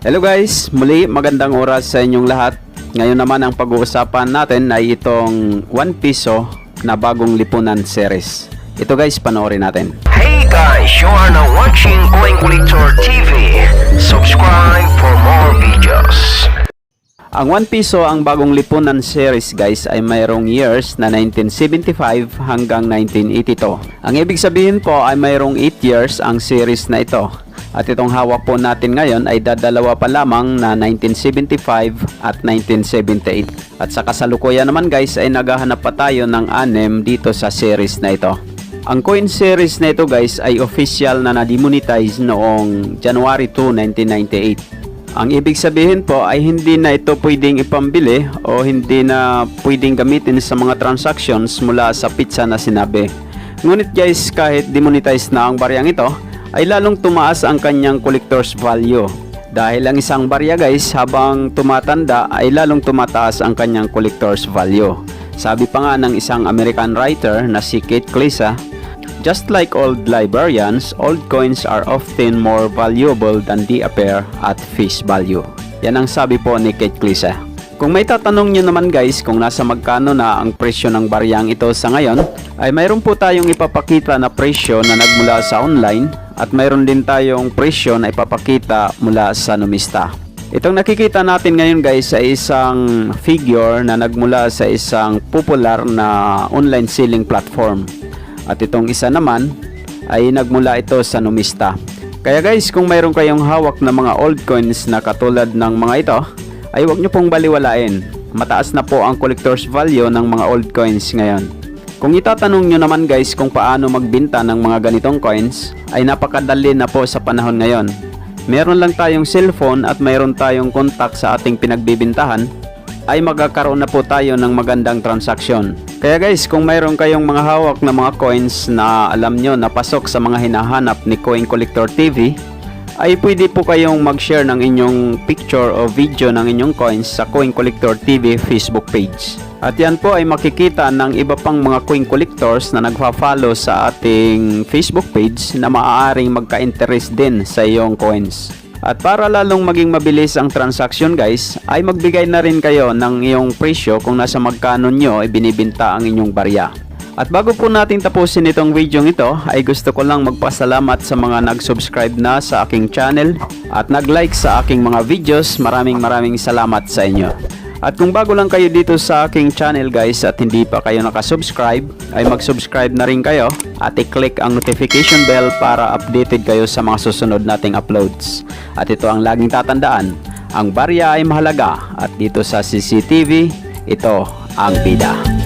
Hello guys, muli magandang oras sa inyong lahat. Ngayon naman ang pag-uusapan natin ay itong 1 piso na bagong lipunan series. Ito guys, panoorin natin. Hey guys, you are now watching Coin Collector TV. Subscribe for more videos. Ang 1 piso ang bagong lipunan series guys ay mayroong years na 1975 hanggang 1982. Ang ibig sabihin po ay mayroong 8 years ang series na ito. At itong hawak po natin ngayon ay dadalawa pa lamang na 1975 at 1978. At sa kasalukuyan naman guys ay naghahanap pa tayo ng 6 dito sa series na ito. Ang coin series na ito guys ay official na na-demonetize noong January 2, 1998. Ang ibig sabihin po ay hindi na ito pwedeng ipambili o hindi na pwedeng gamitin sa mga transactions mula sa pizza na sinabi. Ngunit guys, kahit demonetize na ang baryang ito, ay lalong tumaas ang kanyang collector's value. Dahil ang isang barya guys, habang tumatanda ay lalong tumataas ang kanyang collector's value. Sabi pa nga ng isang American writer na si Kate Klisa, "Just like old librarians, old coins are often more valuable than they appear at face value." Yan ang sabi po ni Kate Klisa. Kung may tatanong nyo naman guys kung nasa magkano na ang presyo ng baryang ito sa ngayon, ay mayroon po tayong ipapakita na presyo na nagmula sa online at mayroon din tayong presyo na ipapakita mula sa numista. Itong nakikita natin ngayon guys ay isang figure na nagmula sa isang popular na online selling platform. At itong isa naman ay nagmula ito sa numista. Kaya guys, kung mayroon kayong hawak na mga old coins na katulad ng mga ito, ay huwag nyo pong baliwalain. Mataas na po ang collector's value ng mga old coins ngayon. Kung itatanong nyo naman guys kung paano magbenta ng mga ganitong coins, ay napakadali na po sa panahon ngayon. Meron lang tayong cellphone at mayroon tayong contact sa ating pinagbibintahan, ay magkakaroon na po tayo ng magandang transaksyon. Kaya guys, kung mayroon kayong mga hawak na mga coins na alam nyo na pasok sa mga hinahanap ni Coin Collector TV, ay pwede po kayong mag-share ng inyong picture o video ng inyong coins sa Coin Collector TV Facebook page. At yan po ay makikita ng iba pang mga coin collectors na nagpa-follow sa ating Facebook page na maaaring magka-interest din sa iyong coins. At para lalong maging mabilis ang transaction guys, ay magbigay na rin kayo ng iyong presyo kung nasa magkano nyo ibinibenta ang inyong barya. At bago po natin tapusin itong video ito, ay gusto ko lang magpasalamat sa mga nag-subscribe na sa aking channel at nag-like sa aking mga videos. Maraming salamat sa inyo. At kung bago lang kayo dito sa aking channel guys at hindi pa kayo nakasubscribe, ay mag-subscribe na rin kayo at i-click ang notification bell para updated kayo sa mga susunod nating uploads. At ito ang laging tatandaan, ang barya ay mahalaga at dito sa CCTV, ito ang bida.